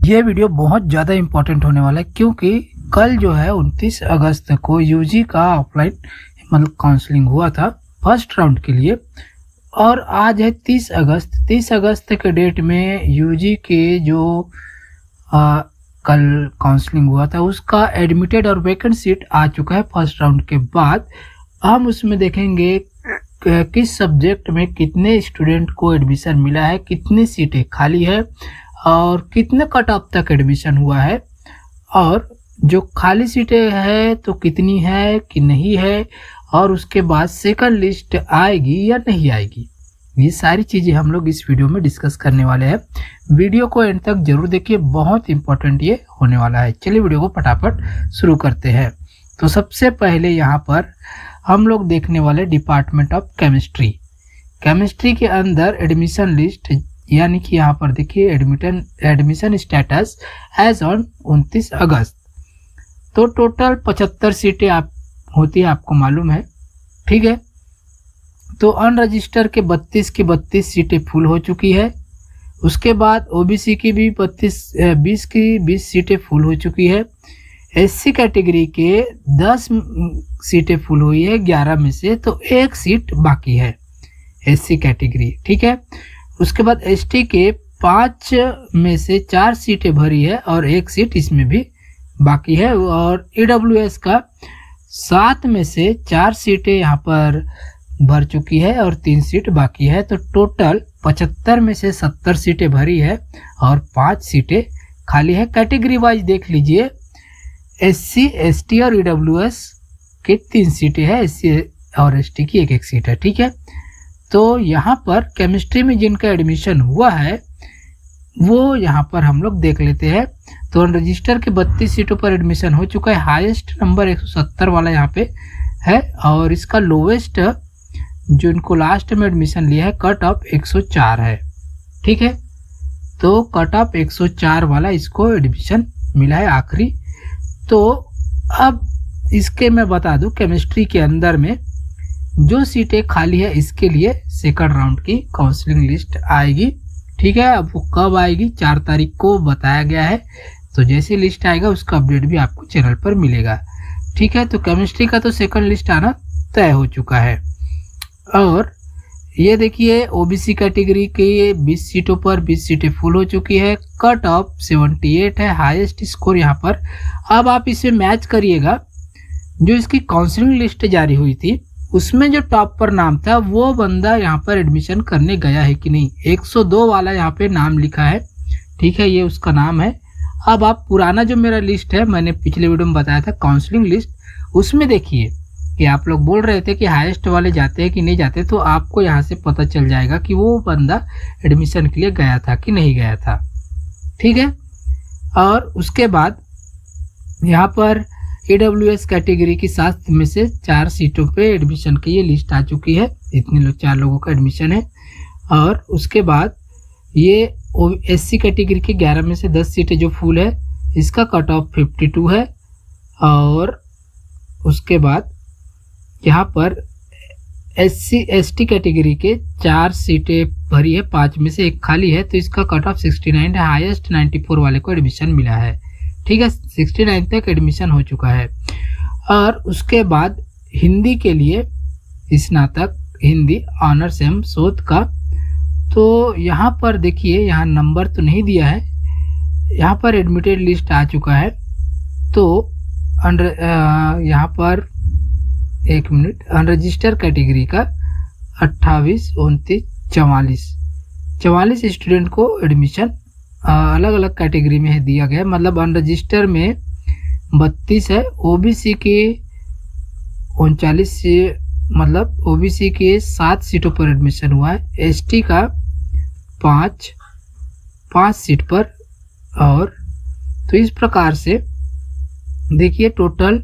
ये वीडियो बहुत ज़्यादा इम्पोर्टेंट होने वाला है क्योंकि कल जो है 29 अगस्त को यूजी का ऑफलाइन मतलब काउंसलिंग हुआ था फर्स्ट राउंड के लिए। और आज है 30 अगस्त के डेट में यूजी के जो कल काउंसलिंग हुआ था उसका एडमिटेड और वैकेंट सीट आ चुका है फर्स्ट राउंड के बाद। हम उसमें देखेंगे किस सब्जेक्ट में कितने स्टूडेंट को एडमिशन मिला है, कितनी सीटें खाली है और कितने कट ऑफ तक एडमिशन हुआ है, और जो खाली सीटें है तो कितनी है कि नहीं है, और उसके बाद सेकंड लिस्ट आएगी या नहीं आएगी। ये सारी चीज़ें हम लोग इस वीडियो में डिस्कस करने वाले हैं। वीडियो को एंड तक जरूर देखिए, बहुत इंपॉर्टेंट ये होने वाला है। चलिए वीडियो को फटाफट शुरू करते हैं। तो सबसे पहले यहाँ पर हम लोग देखने वाले डिपार्टमेंट ऑफ केमिस्ट्री। केमिस्ट्री के अंदर एडमिशन लिस्ट यानी कि यहाँ पर देखिए एडमिशन स्टेटस एज ऑन 29 अगस्त। तो टोटल 75 सीटें होती है, आपको मालूम है, ठीक है। तो अनरजिस्टर के 32 की 32 सीटें फुल हो चुकी है। उसके बाद ओबीसी की भी 20 की 20 सीटें फुल हो चुकी है। एससी कैटेगरी के 10 सीटें फुल हुई है 11 में से, तो एक सीट बाकी है एससी कैटेगरी, ठीक है। उसके बाद एसटी के 5 में से 4 सीटें भरी है और एक सीट इसमें भी बाकी है। और ईडब्ल्यूएस का 7 में से 4 सीटें यहाँ पर भर चुकी है और 3 सीट बाकी है। तो टोटल 75 में से 70 सीटें भरी है और 5 सीटें खाली है। कैटेगरी वाइज देख लीजिए, एससी एसटी और ईडब्ल्यूएस की 3 सीटें हैं, एससी और एसटी की एक सीट है, ठीक है। तो यहाँ पर केमिस्ट्री में जिनका एडमिशन हुआ है वो यहाँ पर हम लोग देख लेते हैं। तो अनरजिस्टर के 32 सीटों पर एडमिशन हो चुका है। हाईएस्ट नंबर 170 वाला यहाँ पे है और इसका लोवेस्ट जो इनको लास्ट में एडमिशन लिया है कट ऑफ 104 है, ठीक है। तो कट ऑफ 104 वाला इसको एडमिशन मिला है आखिरी। तो अब इसके मैं बता दूं, केमिस्ट्री के अंदर में जो सीटें खाली है इसके लिए सेकंड राउंड की काउंसलिंग लिस्ट आएगी, ठीक है। अब वो कब आएगी, 4 तारीख को बताया गया है। तो जैसे लिस्ट आएगा उसका अपडेट भी आपको चैनल पर मिलेगा, ठीक है। तो केमिस्ट्री का तो सेकंड लिस्ट आना तय हो चुका है। और ये देखिए ओबीसी कैटेगरी के 20 सीटों पर 20 सीटें फुल हो चुकी है। कट ऑफ 78 है, हाईएस्ट स्कोर यहाँ पर। अब आप इसे मैच करिएगा, जो इसकी काउंसलिंग लिस्ट जारी हुई थी उसमें जो टॉप पर नाम था वो बंदा यहाँ पर एडमिशन करने गया है कि नहीं। 102 वाला यहाँ पे नाम लिखा है, ठीक है, ये उसका नाम है। अब आप पुराना जो मेरा लिस्ट है, मैंने पिछले वीडियो में बताया था काउंसलिंग लिस्ट, उसमें देखिए कि आप लोग बोल रहे थे कि हाईएस्ट वाले जाते हैं कि नहीं जाते, तो आपको यहाँ से पता चल जाएगा कि वो बंदा एडमिशन के लिए गया था कि नहीं गया था, ठीक है। और उसके बाद यहाँ पर ईडब्ल्यूएस कैटेगरी की 7 में से 4 सीटों पे एडमिशन की ये लिस्ट आ चुकी है। इतने लोग 4 लोगों का एडमिशन है। और उसके बाद ये एससी कैटेगरी के 11 में से 10 सीटें जो फुल है, इसका कट ऑफ 52 है। और उसके बाद यहाँ पर एससी एसटी कैटेगरी के 4 सीटें भरी है, 5 में से 1 खाली है, तो इसका कट ऑफ 69 है। हाईएस्ट 94 वाले को एडमिशन मिला है, ठीक है। 69 तक एडमिशन हो चुका है। और उसके बाद हिंदी के लिए स्नातक हिंदी ऑनर्स एवं शोध का, तो यहाँ पर देखिए, यहाँ नंबर तो नहीं दिया है, यहाँ पर एडमिटेड लिस्ट आ चुका है। तो यहाँ पर 1 मिनट, अनरजिस्टर कैटेगरी का 28, 29, 44 स्टूडेंट को एडमिशन अलग अलग कैटेगरी में दिया गया है। मतलब अनरजिस्टर में 32 है, ओबीसी के 39 से, मतलब ओबीसी के 7 सीटों पर एडमिशन हुआ है। एसटी का 5 सीट पर। और तो इस प्रकार से देखिए टोटल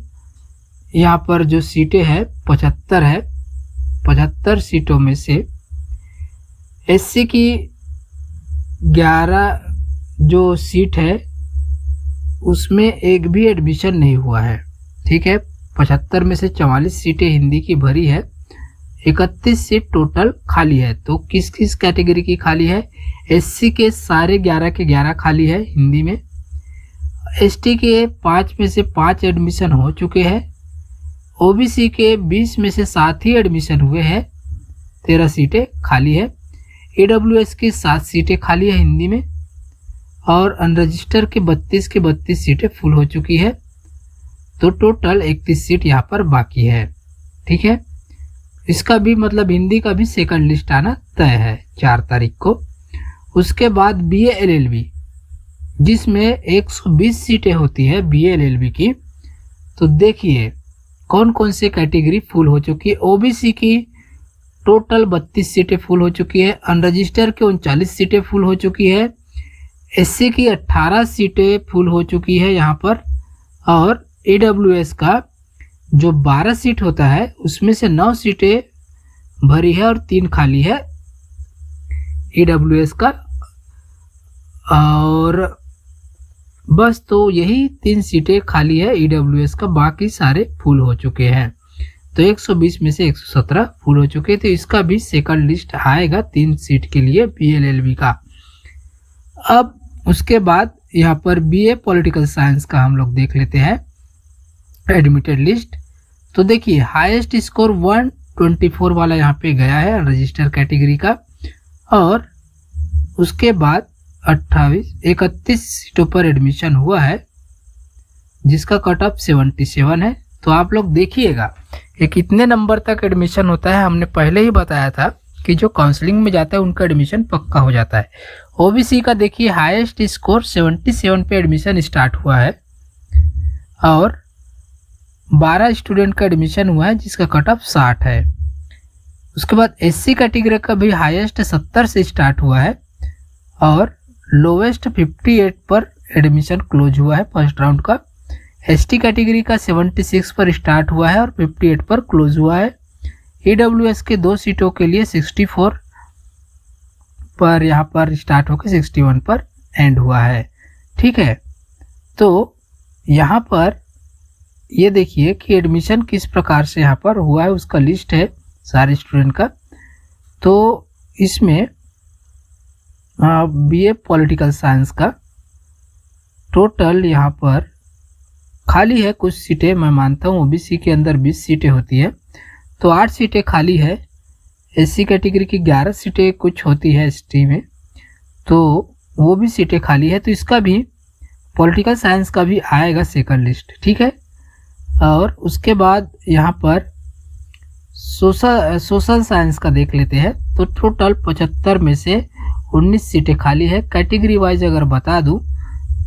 यहाँ पर जो सीटें हैं 75 है। 75 सीटों में से एससी की 11 जो सीट है उसमें एक भी एडमिशन नहीं हुआ है, ठीक है। 75 में से 44 सीटें हिंदी की भरी है, 31 सीट टोटल खाली है। तो किस किस कैटेगरी की खाली है? एससी के सारे 11 के 11 खाली है हिंदी में, एसटी के 5 में से 5 एडमिशन हो चुके हैं। ओबीसी के 20 में से 7 ही एडमिशन हुए हैं, 13 सीटें खाली है। ईडब्ल्यूएस की 7 सीटें खाली है हिंदी में, और अनरजिस्टर के 32 सीटें फुल हो चुकी है। तो टोटल 31 सीट यहाँ पर बाकी है। ठीक है, इसका भी मतलब हिंदी का भी सेकंड लिस्ट आना तय है 4 तारीख को। उसके बाद बीए एलएलबी, जिसमें 120 सीटें होती है बीए एलएलबी की। तो देखिए कौन कौन से कैटेगरी फुल हो चुकी है। ओबीसी की टोटल 32 सीटें फुल हो चुकी है, अनरजिस्टर के 39 सीटें फुल हो चुकी है, एससी की 18 सीटें फुल हो चुकी है यहाँ पर, और ईडब्ल्यूएस का जो 12 सीट होता है उसमें से 9 सीटें भरी है और 3 खाली है ईडब्ल्यूएस का। और बस तो यही 3 सीटें खाली है ईडब्ल्यूएस का, बाकी सारे फुल हो चुके हैं। तो 120 में से 117 फुल हो चुके। तो इसका भी सेकंड लिस्ट आएगा 3 सीट के लिए बीएलएलबी का। अब उसके बाद यहाँ पर बीए पॉलिटिकल साइंस का हम लोग देख लेते हैं एडमिटेड लिस्ट। तो देखिए हाईएस्ट स्कोर 124 वाला यहाँ पे गया है रजिस्टर कैटेगरी का, और उसके बाद 31 सीटों पर एडमिशन हुआ है जिसका कट ऑफ 77 है। तो आप लोग देखिएगा कि कितने नंबर तक एडमिशन होता है। हमने पहले ही बताया था कि जो काउंसलिंग में जाता है उनका एडमिशन पक्का हो जाता है। ओबीसी का देखिए हाईएस्ट स्कोर 77 पे एडमिशन स्टार्ट हुआ है, और 12 स्टूडेंट का एडमिशन हुआ है जिसका कट ऑफ 60 है। उसके बाद एससी कैटेगरी का भी हाईएस्ट 70 से स्टार्ट हुआ है, और लोवेस्ट 58 पर एडमिशन क्लोज हुआ है फर्स्ट राउंड का। एसटी कैटेगरी का 76 पर स्टार्ट हुआ है और 58 पर क्लोज हुआ है। ईडब्ल्यूएस के 2 सीटों के लिए 64 पर यहाँ पर स्टार्ट होकर 61 पर एंड हुआ है। ठीक है, तो यहाँ पर ये देखिए कि एडमिशन किस प्रकार से यहाँ पर हुआ है, उसका लिस्ट है सारे स्टूडेंट का। तो इसमें बीए पॉलिटिकल साइंस का टोटल यहाँ पर खाली है कुछ सीटें। मैं मानता हूँ ओबीसी के अंदर 20 सीटें होती है, तो 8 सीटें खाली है। एससी कैटेगरी की 11 सीटें कुछ होती है एसटी में, तो वो भी सीटें खाली है। तो इसका भी पॉलिटिकल साइंस का भी आएगा सेकंड लिस्ट। ठीक है, और उसके बाद यहाँ पर सोशल साइंस का देख लेते हैं। तो टोटल 75 में से 19 सीटें खाली है। कैटेगरी वाइज अगर बता दूं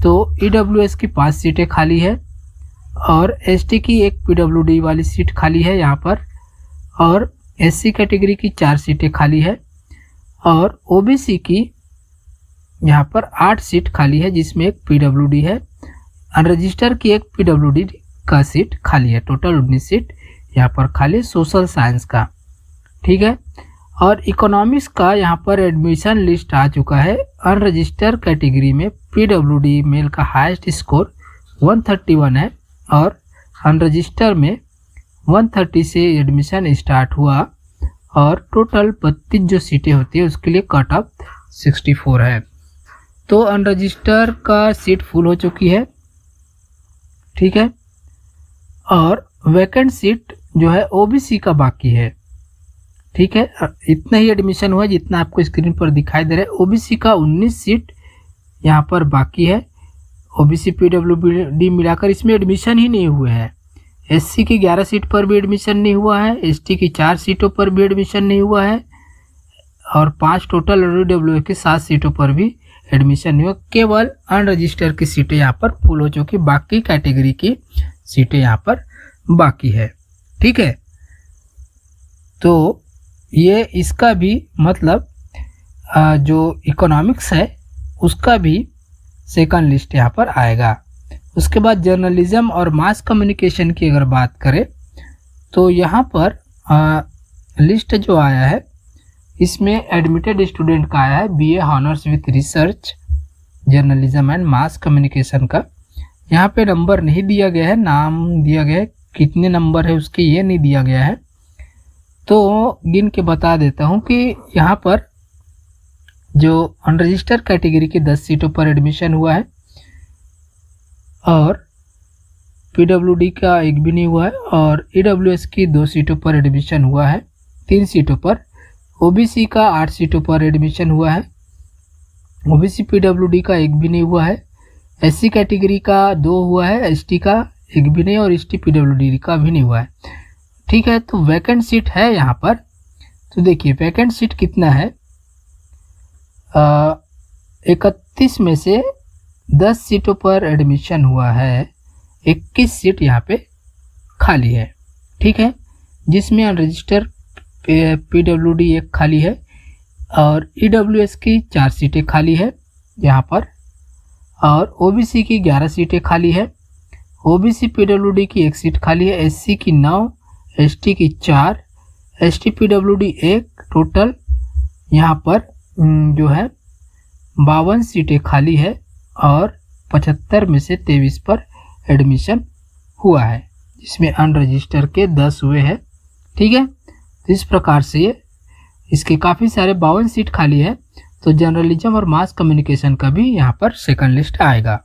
तो ईडब्ल्यूएस की 5 सीटें खाली है, और एसटी की एक पीडब्ल्यूडी वाली सीट खाली है यहाँ पर, और एससी कैटेगरी की 4 सीटें खाली है, और ओबीसी की यहाँ पर 8 सीट खाली है जिसमें एक पीडब्ल्यूडी है। अनरजिस्टर की एक पीडब्ल्यूडी का सीट खाली है। टोटल 19 सीट यहाँ पर खाली सोशल साइंस का। ठीक है, और इकोनॉमिक्स का यहाँ पर एडमिशन लिस्ट आ चुका है। अनरजिस्टर कैटेगरी में पीडब्ल्यूडी मेल का हाईएस्ट स्कोर 131 है, और अनरजिस्टर में 130 से एडमिशन स्टार्ट हुआ, और टोटल 32 जो सीटें होती है उसके लिए कट ऑफ 64 है। तो अनरजिस्टर का सीट फुल हो चुकी है। ठीक है, और वैकेंट सीट जो है ओबीसी का बाकी है। ठीक है, इतना ही एडमिशन हुआ जितना आपको स्क्रीन पर दिखाई दे रहा है। ओबीसी का 19 सीट यहाँ पर बाकी है। ओबीसी पीडब्ल्यूडी मिलाकर इसमें एडमिशन ही नहीं हुए हैं। एससी की 11 सीट पर भी एडमिशन नहीं हुआ है, एसटी की 4 सीटों पर भी एडमिशन नहीं हुआ है, और 5 टोटल और ईडब्ल्यूए की 7 सीटों पर भी एडमिशन नहीं हुआ। केवल अनरजिस्टर की सीटें यहाँ पर फुल हो चुकी, बाकी कैटेगरी की सीटें यहाँ पर बाकी है। ठीक है, तो ये इसका भी मतलब जो इकोनॉमिक्स है उसका भी सेकंड लिस्ट यहाँ पर आएगा। उसके बाद जर्नलिज्म और मास कम्युनिकेशन की अगर बात करें तो यहाँ पर लिस्ट जो आया है इसमें एडमिटेड स्टूडेंट का आया है BA honours with research journalism and mass communication का। यहाँ पे नंबर नहीं दिया गया है, नाम दिया गया है, कितने नंबर है उसके ये नहीं दिया गया है। तो गिन के बता देता हूँ कि यहाँ पर जो अनरजिस्टर कैटेगरी की 10 सीटों पर एडमिशन हुआ है, और पीडब्ल्यूडी का एक भी नहीं हुआ है, और ईडब्ल्यूएस की 2 सीटों पर एडमिशन हुआ है, 3 सीटों पर। ओबीसी का 8 सीटों पर एडमिशन हुआ है। ओबीसी पीडब्ल्यूडी का एक भी नहीं हुआ है। एससी कैटेगरी का 2 हुआ है, एसटी का एक भी नहीं, और एसटी पीडब्ल्यूडी का भी नहीं हुआ है। ठीक है, तो वैकेंट सीट है यहाँ पर। तो देखिए वैकेंट सीट कितना है, 31 में से 10 सीटों पर एडमिशन हुआ है, 21 सीट यहाँ पे खाली है। ठीक है, जिसमें अनरजिस्टर पीडब्ल्यूडी एक खाली है, और ईडब्ल्यूएस की 4 सीटें खाली है यहाँ पर, और ओबीसी की 11 सीटें खाली है। ओबीसी पीडब्ल्यूडी की 1 सीट खाली है, एससी की 9, एसटी की 4, एसटी पीडब्ल्यूडी 1, टोटल यहाँ पर जो है 52 सीटें खाली है, और 75 में से 23 पर एडमिशन हुआ है, जिसमें अनरजिस्टर के 10 हुए हैं। ठीक है, तो इस प्रकार से इसके काफ़ी सारे 52 सीट खाली है। तो जर्नलिज्म और मास कम्युनिकेशन का भी यहाँ पर सेकंड लिस्ट आएगा।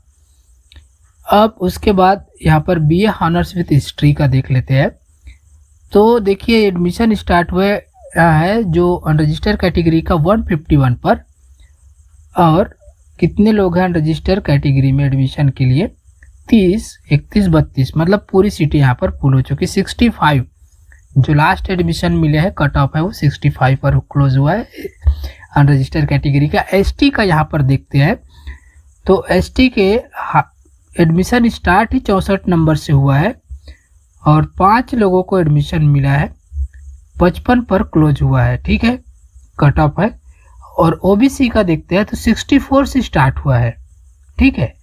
अब उसके बाद यहाँ पर बीए ऑनर्स विद हिस्ट्री का देख लेते हैं। तो देखिए एडमिशन स्टार्ट हुए है जो अनरजिस्टर कैटेगरी का 151 पर, और कितने लोग हैं अनरजिस्टर कैटेगरी में एडमिशन के लिए, 30, 31, 32, मतलब पूरी सीटें यहाँ पर फुल हो चुकी। 65 जो लास्ट एडमिशन मिले हैं, कट ऑफ है वो 65 पर क्लोज हुआ है अनरजिस्टर कैटेगरी का। एसटी का यहाँ पर देखते हैं, तो एसटी के एडमिशन स्टार्ट ही 64 नंबर से हुआ है, और 5 लोगों को एडमिशन मिला है, 55 पर क्लोज हुआ है। ठीक है, कट ऑफ है। और ओबीसी का देखते हैं तो 64 से स्टार्ट हुआ है। ठीक है,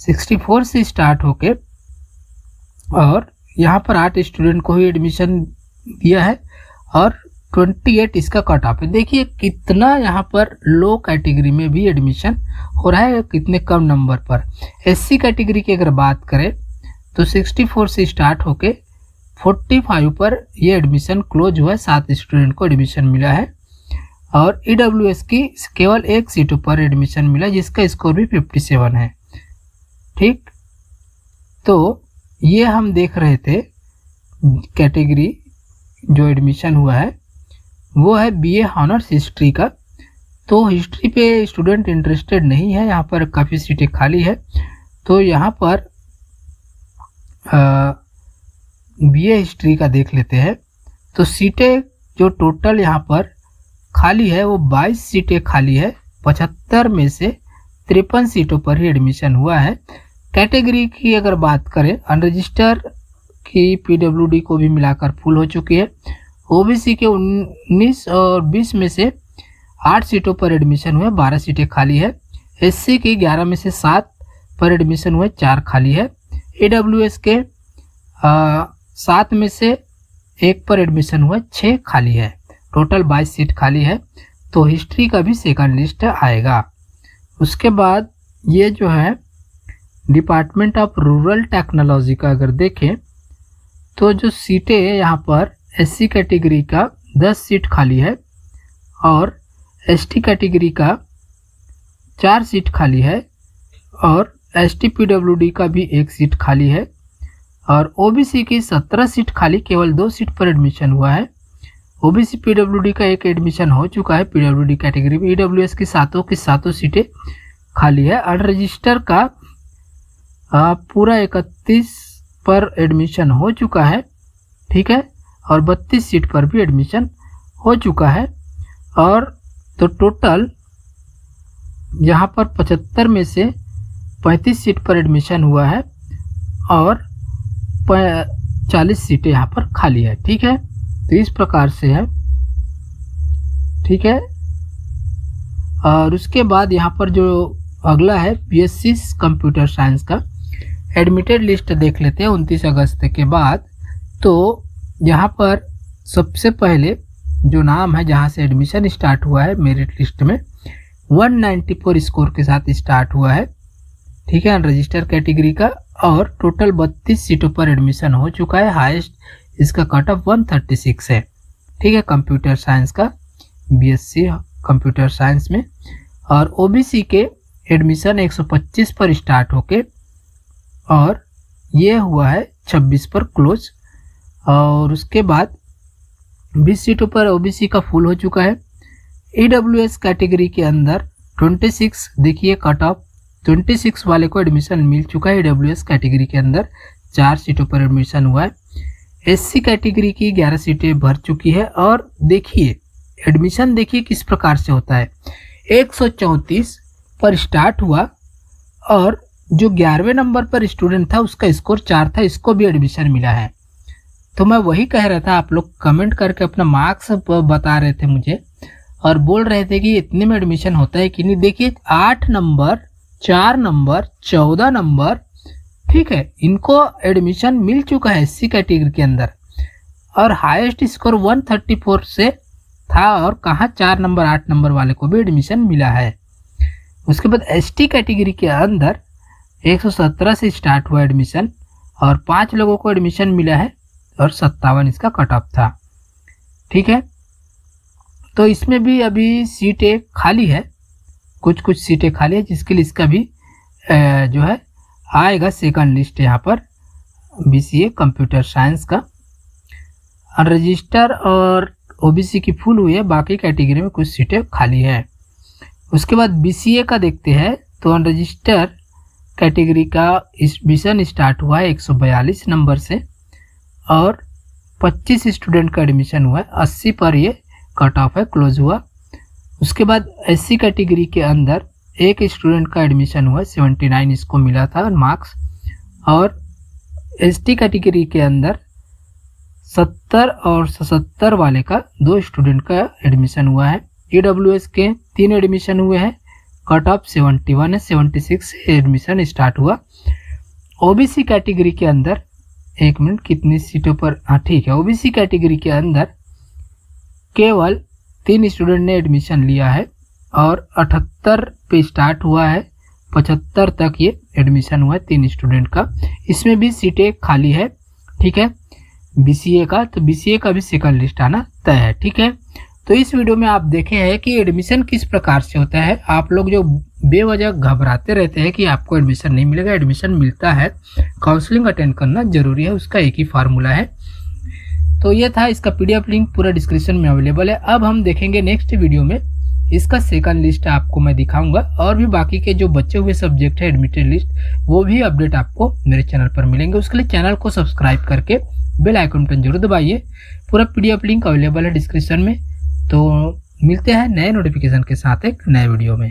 64 से स्टार्ट होके, और यहाँ पर 8 स्टूडेंट को ही एडमिशन दिया है, और 28 इसका कट ऑफ है। देखिए कितना यहाँ पर लो कैटेगरी में भी एडमिशन हो रहा है, कितने कम नंबर पर। एससी कैटेगरी की अगर बात करें तो 64 से स्टार्ट होके 45 पर ये एडमिशन क्लोज हुआ है, 7 स्टूडेंट को एडमिशन मिला है। और ईडब्ल्यूएस की केवल 1 सीटों पर एडमिशन मिला, जिसका स्कोर भी 57 है। ठीक, तो ये हम देख रहे थे कैटेगरी जो एडमिशन हुआ है वो है बीए ऑनर्स हिस्ट्री का। तो हिस्ट्री पे स्टूडेंट इंटरेस्टेड नहीं है, यहाँ पर काफ़ी सीटें खाली है। तो यहाँ पर बीए हिस्ट्री का देख लेते हैं। तो सीटें जो टोटल यहाँ पर खाली है वो 22 सीटें खाली है, 75 में से 53 सीटों पर ही एडमिशन हुआ है। कैटेगरी की अगर बात करें, अनरजिस्टर की पीडब्ल्यूडी को भी मिलाकर फुल हो चुकी है। ओबीसी के 19 और 20 में से 8 सीटों पर एडमिशन हुए, 12 सीटें खाली है। एससी की 11 में से 7 पर एडमिशन हुए, 4 खाली है। ईडब्ल्यूएस के 7 में से 1 पर एडमिशन हुए, 6 खाली है। टोटल 22 सीट खाली है। तो हिस्ट्री का भी सेकंड लिस्ट आएगा। उसके बाद ये जो है डिपार्टमेंट ऑफ रूरल टेक्नोलॉजी का अगर देखें तो जो सीटें यहाँ पर एससी कैटेगरी का 10 सीट खाली है, और एसटी कैटेगरी का 4 सीट खाली है, और एसटी पीडब्ल्यूडी का भी 1 सीट खाली है, और ओबीसी की 17 सीट खाली, केवल 2 सीट पर एडमिशन हुआ है। ओबीसी पीडब्ल्यूडी का 1 एडमिशन हो चुका है पीडब्ल्यूडी कैटेगरी में। ईडब्ल्यूएस की सातों सीटें खाली है। अनरजिस्टर का पूरा 31 पर एडमिशन हो चुका है। ठीक है, और 32 सीट पर भी एडमिशन हो चुका है। और तो टोटल यहाँ पर 75 में से 35 सीट पर एडमिशन हुआ है, और 40 सीटें यहाँ पर खाली है। ठीक है, तो इस प्रकार से है। ठीक है, और उसके बाद यहाँ पर जो अगला है बीएससी कंप्यूटर साइंस का एडमिटेड लिस्ट देख लेते हैं 29 अगस्त के बाद। तो यहाँ पर सबसे पहले जो नाम है जहाँ से एडमिशन स्टार्ट हुआ है मेरिट लिस्ट में 194 स्कोर के साथ स्टार्ट हुआ है। ठीक है, अनरजिस्टर कैटेगरी का, और टोटल 32 सीटों पर एडमिशन हो चुका है। हाईएस्ट इसका कट ऑफ 136 है। ठीक है, कंप्यूटर साइंस का बीएससी कंप्यूटर साइंस में। और ओबीसी के एडमिशन 125 पर स्टार्ट होके और ये हुआ है 26 पर क्लोज। और उसके बाद 20 सीटों पर ओबीसी का फुल हो चुका है। ईडब्ल्यूएस कैटेगरी के अंदर 26 देखिए कट ऑफ 26 वाले को एडमिशन मिल चुका है। ईडब्ल्यूएस कैटेगरी के अंदर 4 सीटों पर एडमिशन हुआ है। एससी कैटेगरी की 11 सीटें भर चुकी है। और देखिए एडमिशन देखिए किस प्रकार से होता है। 134 पर स्टार्ट हुआ और जो 11वें नंबर पर स्टूडेंट था उसका स्कोर 4 था, इसको भी एडमिशन मिला है। तो मैं वही कह रहा था, आप लोग कमेंट करके अपना मार्क्स बता रहे थे मुझे और बोल रहे थे कि इतने में एडमिशन होता है कि नहीं। देखिए 8 नंबर, 4 नंबर, 14 नंबर, ठीक है, इनको एडमिशन मिल चुका है एससी कैटेगरी के अंदर। और हाईएस्ट स्कोर 134 से था और कहाँ 4 नंबर 8 नंबर वाले को भी एडमिशन मिला है। उसके बाद एसटी कैटेगरी के अंदर 117 से स्टार्ट हुआ एडमिशन और 5 लोगों को एडमिशन मिला है और 57 इसका कट ऑफ था। ठीक है, तो इसमें भी अभी सीटें खाली है, कुछ सीटें खाली है, जिसके लिए इसका भी जो है आएगा सेकंड लिस्ट यहाँ पर बीसीए कंप्यूटर साइंस का। अनरजिस्टर और ओबीसी की फुल हुई है, बाकी कैटेगरी में कुछ सीटें खाली है। उसके बाद बीसीए का देखते हैं तो अनरजिस्टर कैटेगरी का एडमिशन स्टार्ट हुआ है 142 नंबर से और 25 स्टूडेंट का एडमिशन हुआ है। 80 पर ये कट ऑफ है, क्लोज हुआ। उसके बाद एससी कैटेगरी के अंदर एक स्टूडेंट का एडमिशन हुआ, 79 इसको मिला था मार्क्स। और एसटी कैटेगरी के अंदर 70 और 77 वाले का 2 स्टूडेंट का एडमिशन हुआ है। ईडब्ल्यूएस के 3 एडमिशन हुए हैं, कट ऑफ 71 है, 76 से एडमिशन स्टार्ट हुआ। ओबीसी कैटेगरी के अंदर एक मिनट कितनी सीटों पर, हाँ ठीक है, ओबीसी कैटेगरी के अंदर केवल 3 स्टूडेंट ने एडमिशन लिया है और 78 पे स्टार्ट हुआ है, 75 तक ये एडमिशन हुआ है 3 स्टूडेंट का। इसमें भी सीटें खाली है। ठीक है, बीसीए का, तो बीसीए का भी सेकंड लिस्ट आना तय है। ठीक है, तो इस वीडियो में आप देखे हैं कि एडमिशन किस प्रकार से होता है। आप लोग जो बेवजह घबराते रहते हैं कि आपको एडमिशन नहीं मिलेगा, एडमिशन मिलता है। काउंसलिंग अटेंड करना जरूरी है, उसका एक ही फार्मूला है। तो ये था, इसका पीडीएफ लिंक पूरा डिस्क्रिप्शन में अवेलेबल है। अब हम देखेंगे नेक्स्ट वीडियो में इसका सेकंड लिस्ट आपको मैं दिखाऊंगा और भी बाकी के जो बचे हुए सब्जेक्ट है एडमिटेड लिस्ट, वो भी अपडेट आपको मेरे चैनल पर मिलेंगे। उसके लिए चैनल को सब्सक्राइब करके बेल आइकन बटन जरूर दबाइए। पूरा पीडीएफ लिंक अवेलेबल है डिस्क्रिप्शन में। तो मिलते हैं नए नोटिफिकेशन के साथ एक नए वीडियो में।